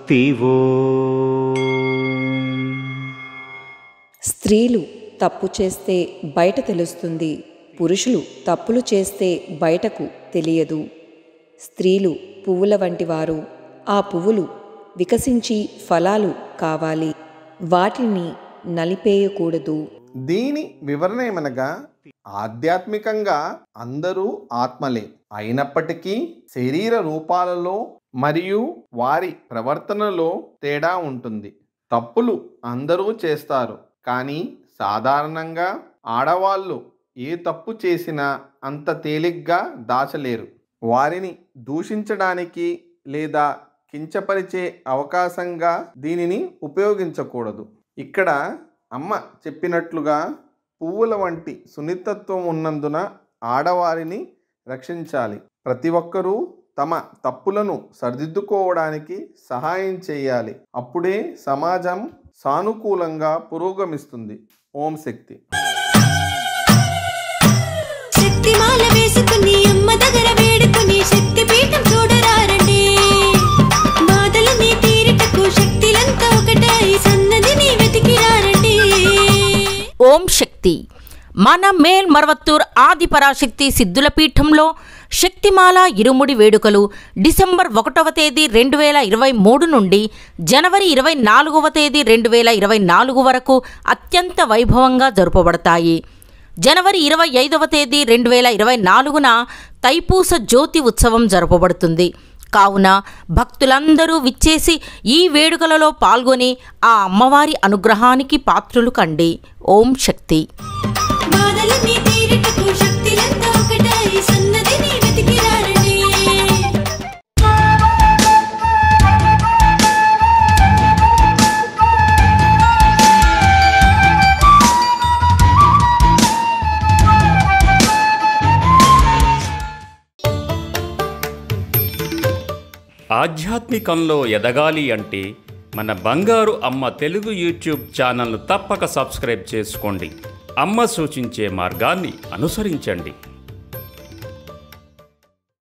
శాంతి స్త్రీలు తప్పు చేస్తే బయట తెలుస్తుంది, పురుషులు తప్పులు చేస్తే బయటకు తెలియదు. స్త్రీలు పువ్వుల వంటివారు. ఆ పువ్వులు వికసించి ఫలాలు కావాలి, వాటిని నలిపేయకూడదు. దీని వివరణ ఏమనగా, ఆధ్యాత్మికంగా అందరూ ఆత్మలే అయినప్పటికీ శరీర రూపాలలో మరియు వారి ప్రవర్తనలో తేడా ఉంటుంది. తప్పులు అందరూ చేస్తారు, కానీ సాధారణంగా ఆడవాళ్ళు ఏ తప్పు చేసినా అంత తేలిగ్గా దాచలేరు. వారిని దూషించడానికి లేదా కించపరిచే అవకాశంగా దీనిని ఉపయోగించకూడదు. ఇక్కడ అమ్మ చెప్పినట్లుగా పువ్వుల వంటి సున్నితత్వం ఉన్నందున ఆడవారిని రక్షించాలి. ప్రతి ఒక్కరూ తమ తప్పులను సరిదిద్దుకోవడానికి సహాయం చేయాలి. అప్పుడే సమాజం సానుకూలంగా పురోగమిస్తుంది. ఓం శక్తి. శక్తిమాల వేసుకుని అమ్మ దగ్గర వేడుకుని శక్తి పీఠం చూడరారండి. బాధలని తీరిటకు శక్తిలంతా ఒకటై సన్నదిని వెతికిరారండి. ఓం శక్తి. మన మేల్ మరవత్తూర్ ఆదిపరాశక్తి సిద్ధుల పీఠంలో శక్తిమాల ఇరుముడి వేడుకలు డిసెంబర్ 1వ తేదీ 2023 నుండి జనవరి 24వ తేదీ 2024 వరకు అత్యంత వైభవంగా జరుపబడతాయి. జనవరి 25వ తేదీ 2024న తైపూస జ్యోతి ఉత్సవం జరపబడుతుంది. కావున భక్తులందరూ విచ్చేసి ఈ వేడుకలలో పాల్గొని ఆ అమ్మవారి అనుగ్రహానికి పాత్రులు కండి. ఓం శక్తి. బాధలని తీరిటకు శక్తిలంతా ఒకటై సన్నదిని వెతికిరారండి. ఆధ్యాత్మికంలో ఎదగాలి అంటే మన బంగారు అమ్మ తెలుగు యూట్యూబ్ ఛానల్ను తప్పక సబ్స్క్రైబ్ చేసుకోండి. అమ్మ సూచించే మార్గాన్ని అనుసరించండి.